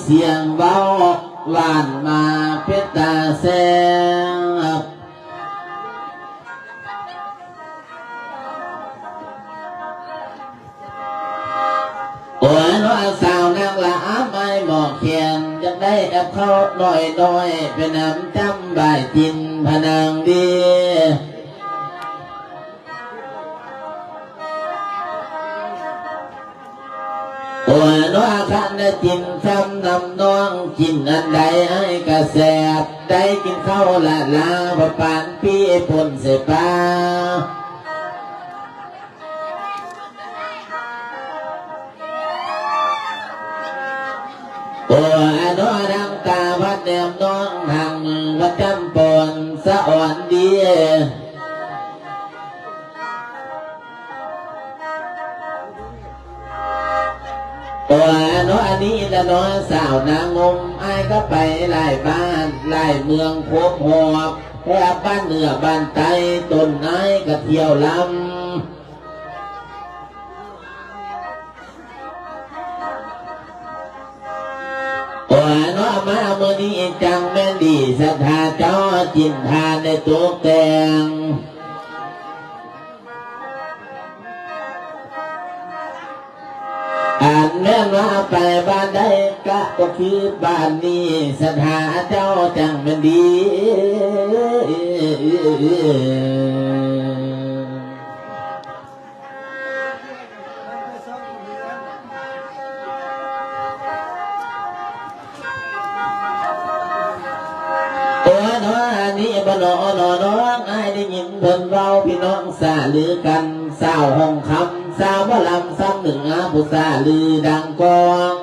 สียงเบาหวานมาเพชรตาแสงโอ้ยน้อยสาวนางละไม่หมอกเขียนจะได้แอบเข้าหน่อยเป็นน้ำจำใบจินพนังดีโอ้ยน้อยขันได้กินซ้ำนำน้องกินอันใดให้กระแสบได้กินข้าวละลาปะปานพี่ปนเสปาโอ้ยน้อยดังตาวัดแนมน้องทางวัดจำปนสะอ่อนดีโอ้ยน้อยอันนี้ละน้อยสาวนางงไอ้ก็ไปหลายบ้านหลายเมืองโคบหอบแค่บ้านเหนือบ้านใต้ต้นไม้ก็เที่ยวลำโอ้ยน้อยมาเมื่อนี้จังแม่นดีศรัทธาเจ้าจินทานในตัวแต่งอ่านแม่นว่าไปบ้านใดก็คือบ้านนี้ศรัทธาเจ้าจังแม่นดีโอ้ยน้อยอันนี้บ่น้องไอ้ได้ยินเพิ่นเว้าพี่น้องสาลือกันสาวห้องคำสาวบ่ลำซ้ำหนึ่งผู้สาลือดังกอง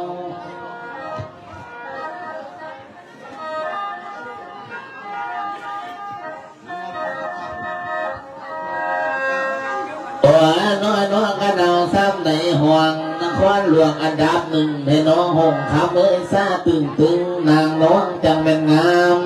โอ้ยน้อยก็เนาซ้ำในห่วงนครหลวงอันดับหนึ่งให้น้องห้องคำเอ้ยซาตึงนางน้องจังเป็นงาม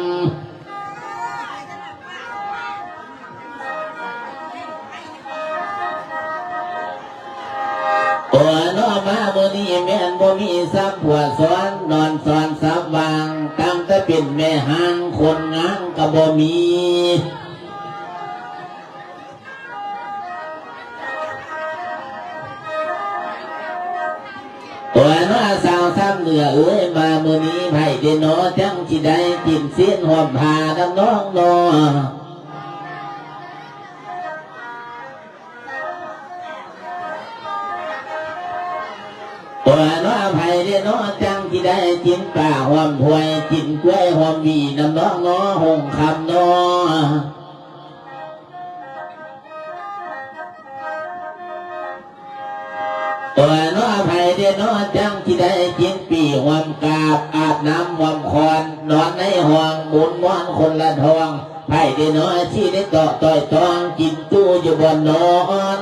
โอ้ยน้อมาเมื่อนี้แม่นบ่มีซ้ำผัวสอนนอนสอนซ้ำวางตั้งแต่เป็นแม่ห้างคนงานก็บ่มีโอ้ยน้อสาวซ้ำเหนือเอ้ยมาเมื่อนี้ไผ่เดนอจังที่ได้กินเสี้ยนหอมผาดำน้องนอโอ้ยน้อไผ่เดนอจังที่ได้กินป่าหอมหวยกินกล้วยหอมวีน้ำน้องนอหงคำนอโอ้ยน้อไผ่เดนอจังที่ได้กินปีหอมกาบอาบน้ำหอมคอนนอนในห้องหมุนม้อนคนละทองไผ่เดนอที่ได้เกาะต่อยทองกินตู้อยู่บนนอน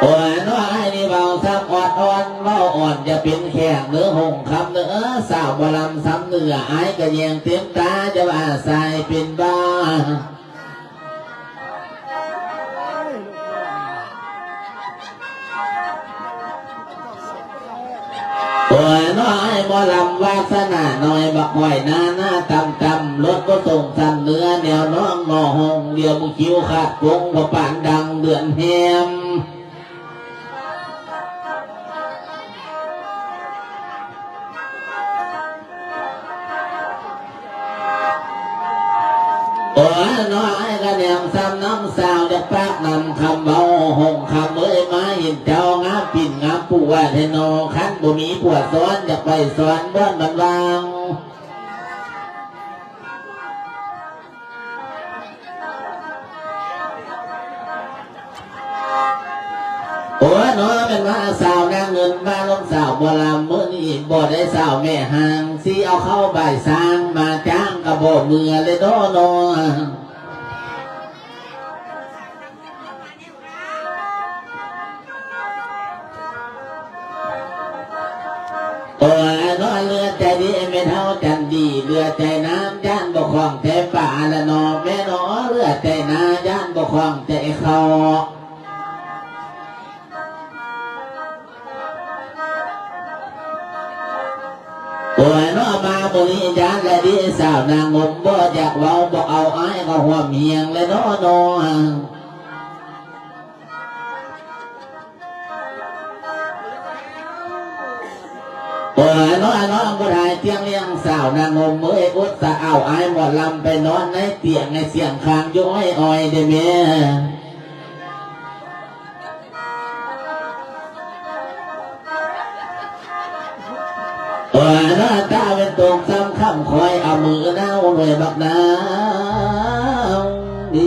โอ้ยน้อยนี่เบาซ้ำอ่อนเบาอ่อนจะเป็นแขกเนื้อหงคำเนื้อสาวบลำซ้ำเนื้อไอ้กระเยียงเต็มตาจะว่าใส่เป็นบ้าโอ้ยน้อยบลำวาสนาหน่อยบักหอยหน้าตำรถก็ส่งซ้ำเนื้อแนวน้องงอหงเดียวมุคิวขาดกงพอปานดังเดือนแฮมโอ้ยน้อยกระแนมซ้ำน้ำสาวจะปากนำคำเบาหงคำเอ้ยมาเห็นเจ้างามปิ่นงามปูว่าเทนอขันบ่มีปวดซ้อนจะไปซ้อนบ้านบันวางโอ้ยน้อยเป็นว่าสาวนางเงินมาลงสาวบ่ลำเมื่อนี้บ่ได้สาวแม่ห่างสิเอาเข้าบ่ายสร้างมาจ้างกระบอกมือเลยน้อนอโอ้ยน้อยเรือใจดีไม่เท่าจันดีเรือใจน้ำย่านบ่คล่องใจป่าละนอแม่นอเรือใจน้ำย่านบ่คล่องใจเขาโ โอ้ยน้อมาบริจาคและดีสาวนางงมบ่อยากเว้าบ่เอาไอ้ก็หัวเมียงและน้อโอ้ยน้องผู้ชายเตียงเลี้ยงสาวนางงมเมื่อยอุตส่าห์เอาไอ้หมดลำไปนอนในเตียงในเสียงคางย้อยอ้อยได้ไหมหน้าตาเป็นตรงซ้ำคำคอยเอามือหน้าหน่วยบักน้ำดี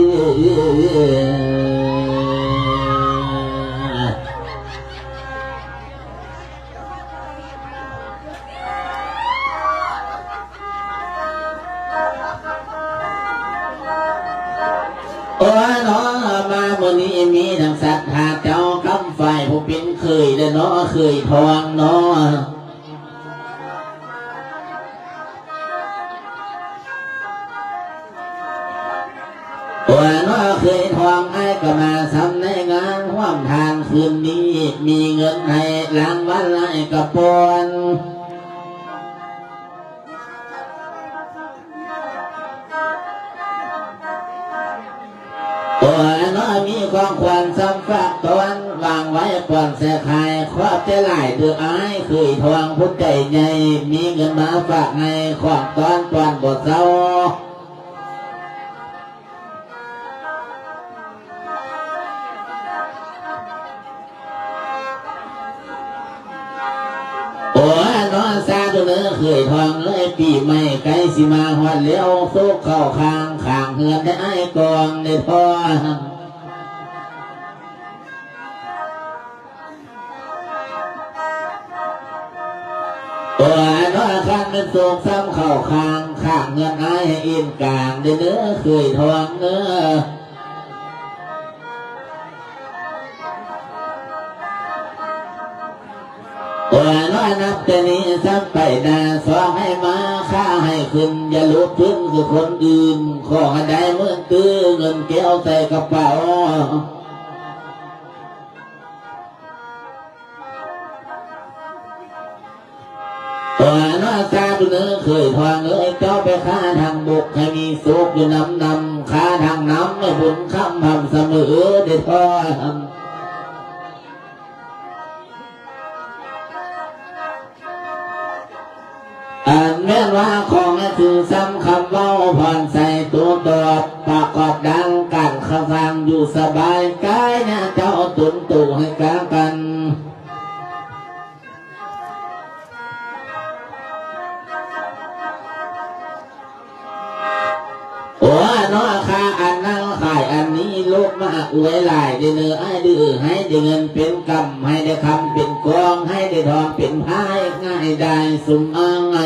โอ้ยน้อมาบนนี้มีทั้งสัตว์หาเจ้าคำไฟผู้เป็นเคยและน้อเคยทองน้อว่าน้อเคยทองไอ้ก็มาทำในงานห่วมทางคืนนี้มีเงินให้รางวัลไอ้กระปอนว่าน้อมีความควรซ้ำฝากตอนวางไว้ก่อนเสียขายครอบใจหลายเดือไอ้เคยทองพุทธใจใหญ่มีเงินมาฝากให้ของตอนบทเศร้าโอ้ยน้องซาตัวเนื้อเคยทองเลยปีไม่ไกลสิมาหอดเลี้ยวโซกเข้าข้างเหือนได้ไอ้กองในพ่อโอ้ยน้องข้างเป็นโซกซ้ำเข้าข้างเหือนไอ้อินกลางได้เนื้อเคยทองเนื้อว่าน้อยนับแต่นี้ซ้ำไปนาสวงให้มาค่าให้ขึ้นอย่าลุกขึ้นคือคนอื่นขอให้ได้เมื่อตื้อเงินเกี้ยวใส่กระเป๋าว่าน้อยตาตุเนื้อเคยทวงเจ้าไปค้าทางบกให้มีสุขอยู่น้ำค้าทางน้ำไม่บุญคำทำเสมอเด็ดพ่อแม้ว่าของคือซ้ำคำเว้าผ่อนใส่ตัวตอบประกอบดังกันข้างฟังอยู่สบายกายนะเจ้าตุนตู่ให้กลางกันโอ้น้อค่าอันนั่งขายอันนี้ลูกมาอวยหลายได้เนื้อให้ดื้อให้ได้เงินเป็นกำให้ได้คำเป็นกองให้ได้ทองเป็นพายง่ายได้สุ่มอ้างไง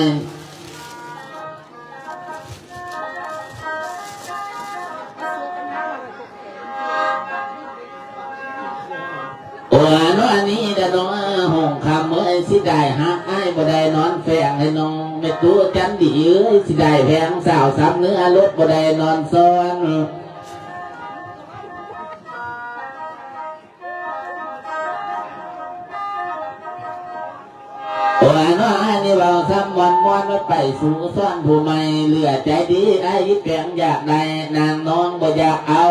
โอ้น้อนี้เด้อน้องห้องคำเอ้ยสิได้ฮักไอ้บ่ได้นอนแฝงให้น้องไม่ตัวจันดีเอ้ยสิได้แพงสาวซ้ำเนื้อรถบ่ได้นอนซ้อนโอ้น้อไอ้นี่เบาซ้ำวันไม่ไปสู่ซ่อนผู้ใหม่เหลือใจดีไอ้แปลงอยากได้นางน้องบ่อยากเอา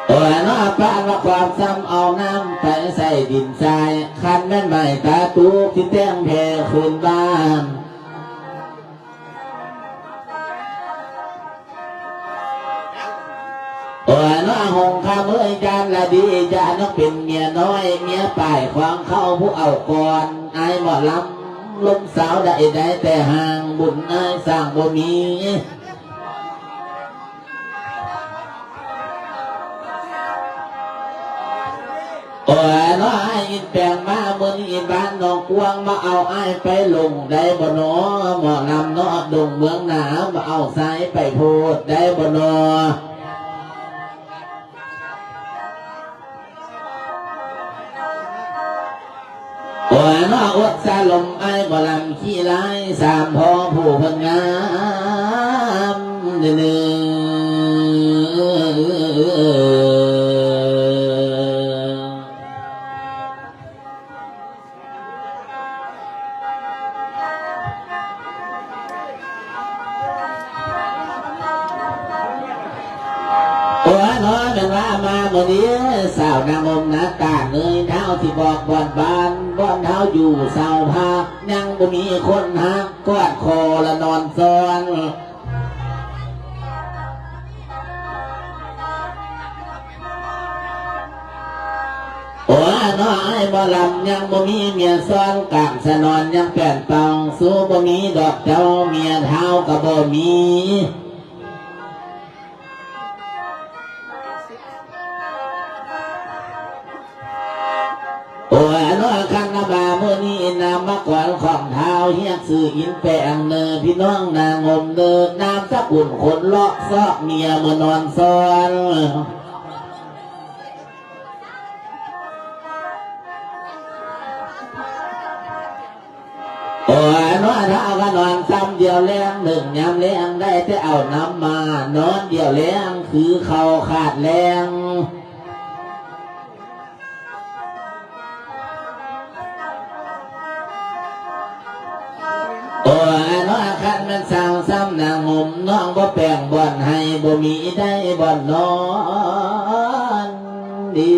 โอ้น้อป้าว่าความซ้ำเอาน้ำไปใส่ดินทรายคันแม่นใหม่ตาตูที่แต้งแผ่คืนบ้านโอ้น้อหงคาเมื่อจานละดีจานน้องเป็นเมียน้อยเมียป่ายความเข้าผู้เอาก่อนไอ้หมอลำลมสาวได้แต่ห่างบุญไอ้สร้างบ่มีโอ้น้อไอ้อินแปลงมาเมื่อนี้บ้านน้องกวางมาเอาไอ้ไปลงได้บ่น้อหมอลำน้อดงเมืองหนามาเอาสายไปโพดได้บ่น้อโอ้น้ออดสาลมไอ้บ่ลำขี้ไล่สามพ่อผู้พันงามเนื้อ โอ้ยน้อยเป็นว่ามาเมื่อนี้สาวนางอมนาตาเนยเท้าที่บอกบ่อนบานบ่อนเท้าอยู่เสาพายังบ่มีคนหักกอดคอละนอนซ้อนโอ้ยน้อยบ่ลำยังบ่มีเมียซ้อนกางสนอนยังแป้นเป่าสู้บ่มีดอกเจ้าเมียเท้าก็บ่มีโอ้ยน้อยคันนาบาเมื่อนี้นำมาก่อนของเท้าเฮียสื่ออินแปงเนอพี่น้องนางมเนอน้ำสะกุ่นคนเลาะซอกเมียเมื่อนอนซ้อนโอ้ยน้อยถ้าก็นอนซ้ำเดียวแรงหนึ่งยามแรงได้จะเอาน้ำมานอนเดียวแรงคือเขาขาดแรงโอ้ยน้อยคันมันสาวซ้ำนางงมน้องบ่แปลงบ่อนให้บ่มีได้บ่อนนอนดี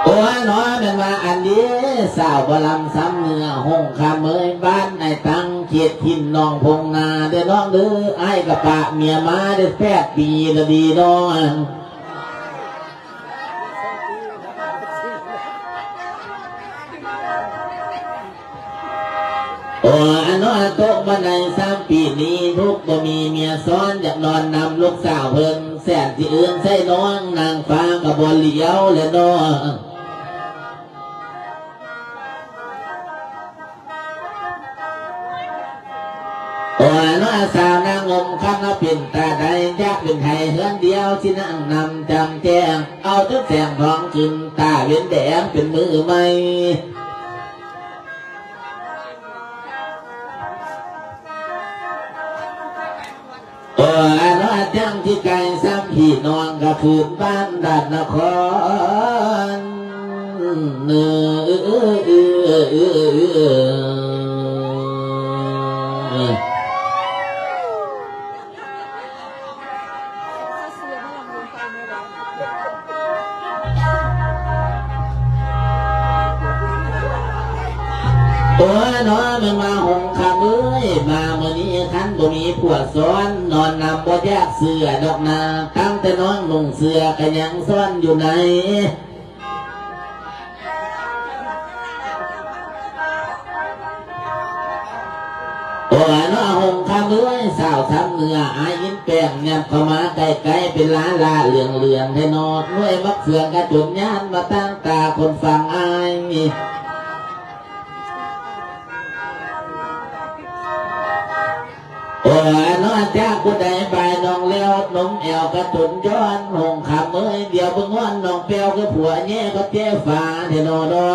โอ้ยน้อยเป็นว่าอันนี้สาวบลำซ้ำเนื้อห้องคาเมยบ้านในตังเขียดทินน้องพงนาเด้อน้องเด้อไอ้กระปะเมียมาเด้อ8 ปีละดีน้องโอ้ยน้อยโต๊ะบันได3 ปีนี้ทุกบ่มีเมียซ้อนอยากนอนนำลูกสาวเพิ่นแสนที่อื่นใส่น้องนางฟ้ากับบเลี้ยวเลยน้องโอ้ยน้อยสาวนางงมข้างเป็นตาใดยากเป็นไทยเฮือนเดียวที่นั่งนำจำแจ้งเอาทุกแสงทองจึงตาเวียนแดงเป็นมือใหม่โอ้ยน้อยจังที่ไกลซ้ำพี่น้องกับคืนบ้านด้านนครเนื้อโอ้ยน้อยมันมาหงคำเอ้ยมาเมื่อนี้คันบ่มีผัวซ้อนนอนนำบ่แยกเสือดอกนาตั้งแต่น้องนุ่งเสือก็ยังซ่อนอยู่ในโอ้ยน้อยหงคำเอ้ยสาวทำเนื้ออายินแป้งเงียบเข้ามาใกล้ๆเป็นล้าลาเหลืองให้นอนด้วยมักเสือกระจุนย่านมาตั้งตาคนฟังอายโอ้ยน้อยจากผู้ใดไปน้องเลี้ยวนมแอวกระตุนย้อนหงคำเอ้ยเดี๋ยวเพิ่งวันน้องเปียวก็ผัวแย่ก็เจ้ฟ้าเทนอดอ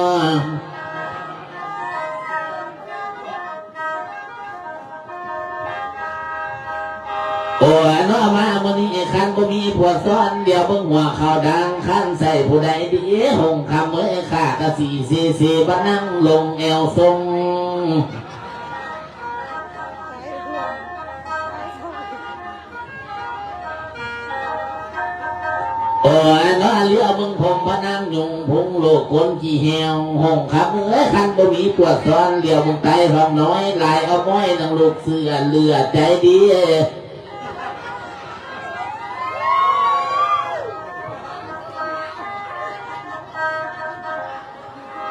โอ้ยน้อมาเมื่อนี้คันก็มีผัวซ้อนเดี๋ยวเพิ่งหัวข่าวดังคันใส่ผู้ใดดีหงคำเอ้ยข้ากะสีบ้านั่งลงแอวทรงโอ้ยน้อเลี้ยวมึงผมพนังยุงพุงโลกคนขี้เหี่ยวหงคำเอ้ยคันบ่มีปวดซ้อนเลี้ยวมึงไตห้องน้อยลายเอาม้อยนังลูกเสือเลือใจดี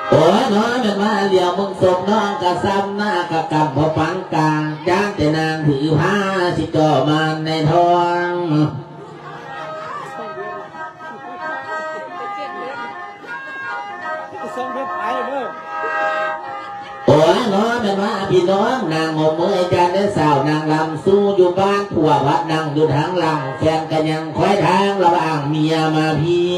โอ้ยน้อยมันมาเลี้ยวมึงส่งน้องกะซ้ำหน้ากะกำพอปังกลางย่างแต่นางถือผ้าสิจ่อมันในท้องโอ้ยน้อยเป็นว่าพี่น้องนางงมเมื่อจานได้สาวนางลำสู้อยู่บ้านผัววัดนั่งอยู่ทางหลังแฟนกันยังคอยทางระหว่างเมียมาพี่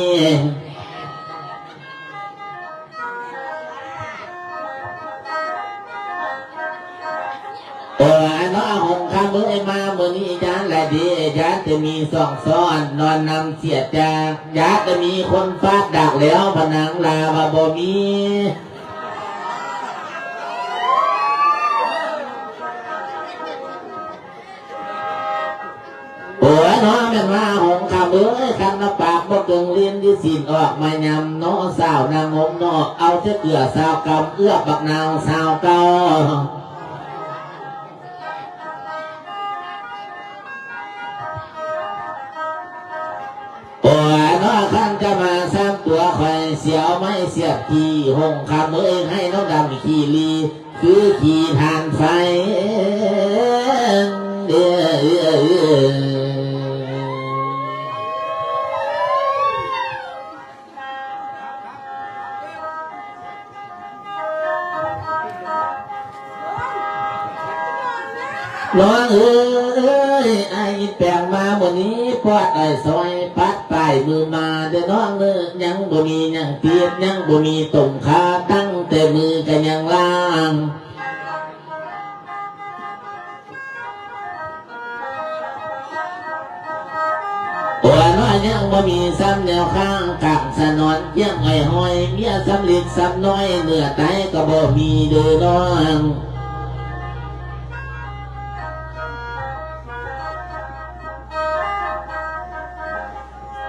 โอ้ยน้อยหงค าเมื่อมาเมื่อนี้ยานละดียานจะมีสองซ้อนนอนนำเสียจากยานจะมีคนฟาดดักแล้วผนังลาบาบ่มีโอ้ยน้องแม่มาหงคำเอ้ยคันน้ำปากบ่เกิงเลียนที่สินออกมายำน้อสาวนางงมนอกเอาเจ้าเกลือสาวกำเอื้อบักนาวสาวเก่าโอ้ยน้องคันจะมาสร้างตัวคอยเสียวไม่เสียบขี่หงคำเอ้ยให้น้องดำขี่ลีคือขี่ทานไฟน้องเอ้ยไอ้แปลงมาบนนี้ปอดไอ้ซอยปัดปลายมือมาเด้อน้องเอ้ยยังบ่มียังเตียดยังบ่มีตุ่มขาตั้งแต่มือกันยังล่างโอ้ยน้อยยังบ่มีซ้ำแนวข้างกักสนอนยังไอ้ห้อยเมียสำลิดซ้ำน้อยเนื้อไตก็บ่มีเด้อน้อง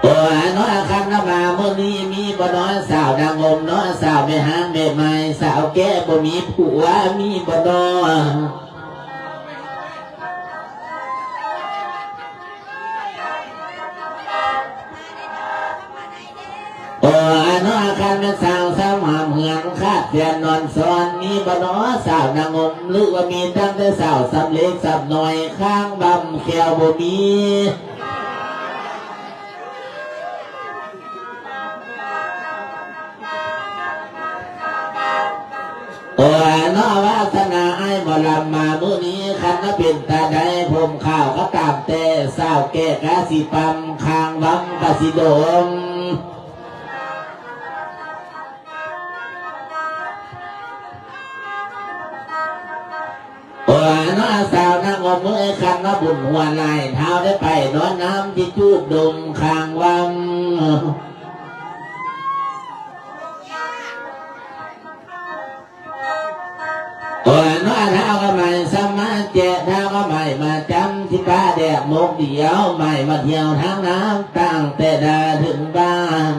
โอ้ยน้อยคันน้ำมาเมื่อนี้มีบ่น้อยสาวดังงมน้อยสาวไม่ห่างไม่ไม้สาวแก่บ่มีผัวมีบ่น้อยโอ้ยน้อยคันเป็นสาวสาวหามเหืองคาดเตียนนอนซ้อนมีบ่น้อยสาวดังงมหรือว่ามีตั้งแต่สาวสำเล็กสำน้อยข้างบำแขวบ่มีโอ้ยน้อวาสนาไอ้บ่ลำมามื้อนี้คันเป็นตาใดผมข้าวก็ตามแต่สาวแก่กะสิปั๊มคางบังกะสิโดมโอ้ยน้อสาวนั่งอมมือคันบุญหัวไหลเท้าได้ไปนอนน้ำที่จูบดมคางวังโอ้ยน้อยเท้าก็ไม่สมาเจเท้าก็ไม่มาจำที่ป้าแดกมกเดียวไม่มาเที่ยวทางน้ำตั้งแต่ดาถึงบ้าน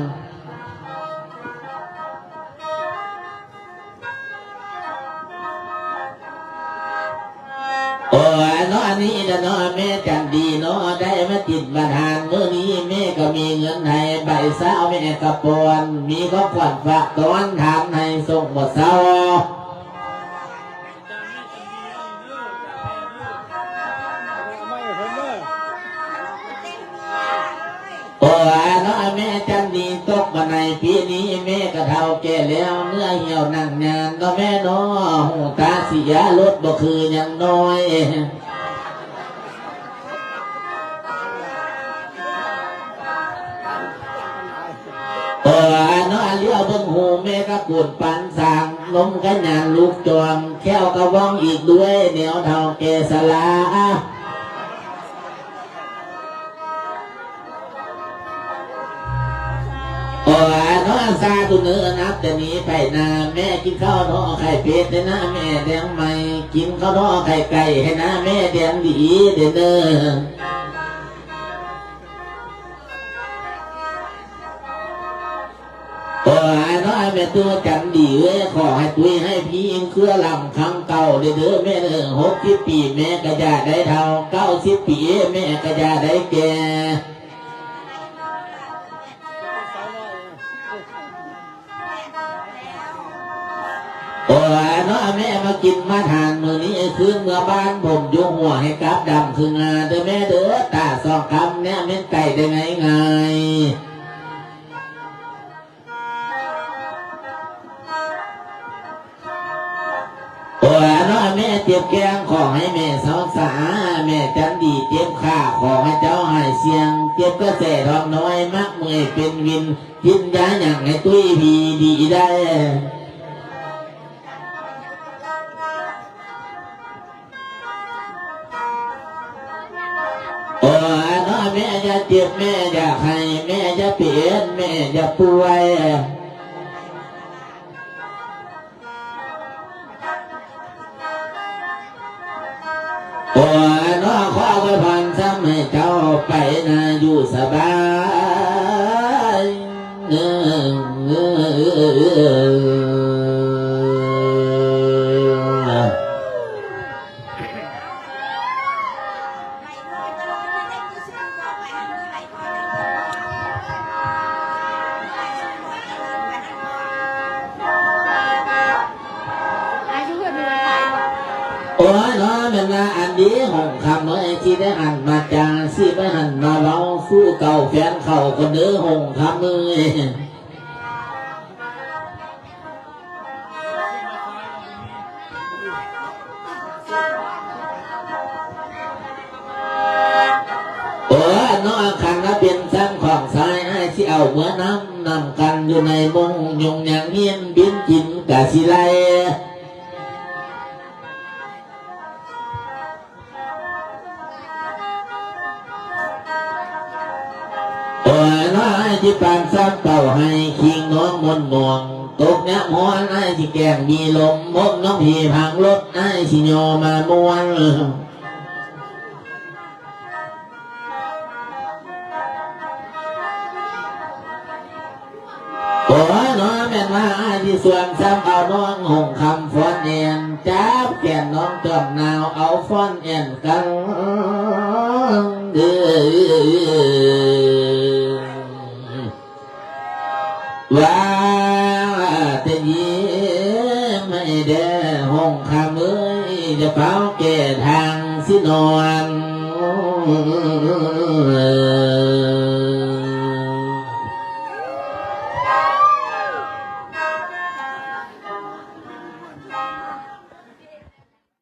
โอ้ยน้อยนี้นะน้อยแม่จันดีน้อยได้มาติดมาทานเมื่อนี้แม่ก็มีเงินให้ใบสาวแม่กระปอนมีข้อขวัญฝากตอนทำให้ส่งหมดเศร้าโอ้ยน้อยแม่จันดีตกมาในปีนี้แม่ก็เท่าแก่แล้วเนื้อเหี่ยวนั่งงานก็แม่น้อหูตาเสียรถบ่คือยังน้อยโอ้ยน้อยเลี้ยวเบิ่งหูแม่ก็ปวดปันสางลมกันยานลูกจวงแก้วก็ว่องอีกด้วยเหนียวเท่าแก่สลาโอ้ยน้องซาตุเนื้อนับแต่นี้ไปนาแม่กินข้าวท้อไข่เป็ดให้นะแม่แดงใหม่กินข้าวท้อไข่ไก่ให้นะแม่แดงดีเด้อเน้อโอ้ยน้อยแม่ตัวจันดีเว้ยขอให้ตุยให้พี่อิงเครือลำคำเก่าเด้อแม่60 ปีแม่ก็จะได้เท่า90 ปีแม่ก็จะได้แก่โอ้ยน้อแม่มากินมาทานมื้อนี้คืนเมื่อบ้านผมยกหัวให้กับดำคืองาเด้อแม่เด้อตาสองคำเนี่ยแม่นไก่ได้ไงไงโอ้ยน้อแม่เจ็บแก้งขอให้แม่สาวสาแม่จันดีเจ็บขาขอให้เจ้าหายเสียงเจ็บก็แสทองน้อยมักเมื่อยเป็นวินกินยาอย่างให้ตุ้ยพีดีได้ โ อย่าเจ็บแม่อย่าให้แม่อย่าเปลี่ยนแม่อย่าป่วยโอ้ยน้องขอไว้พันซ้ำให้เจ้าไปนาอยู่สบายโอ้ยน้อยเป็นนาอันดีห้องคำน้อยที่ได้หันมาจางสิไปหันมาเบาสู้เก่าแฟนเข่าคนเนื้อห้องคำมือโอ้ยน้อยขันนะเป็นซ้ำของสายให้ที่เอาเมื่อน้ำกันอยู่ในมงยงอย่างเงียนบินกินกะสิไลโอ้ยน้อยที่ปานซ้ำเก่าให้คิงน้องมนมองตกเนี้ยมวนไอ้ที่แกงมีลมมกน้องพี่พังรถไอ้ที่โยมามวนโอ้ยน้อยแม่มาที่ส่วนซ้ำเอาน้องหงคำฟ้อนเอ็นจับแก่น้องจอมนาวเอาฟ้อนเอ็นกันว่าแต่ยิ้มไม่ได้ห้องคำเอ้ยจะเฝ้าแก่ทางสินอน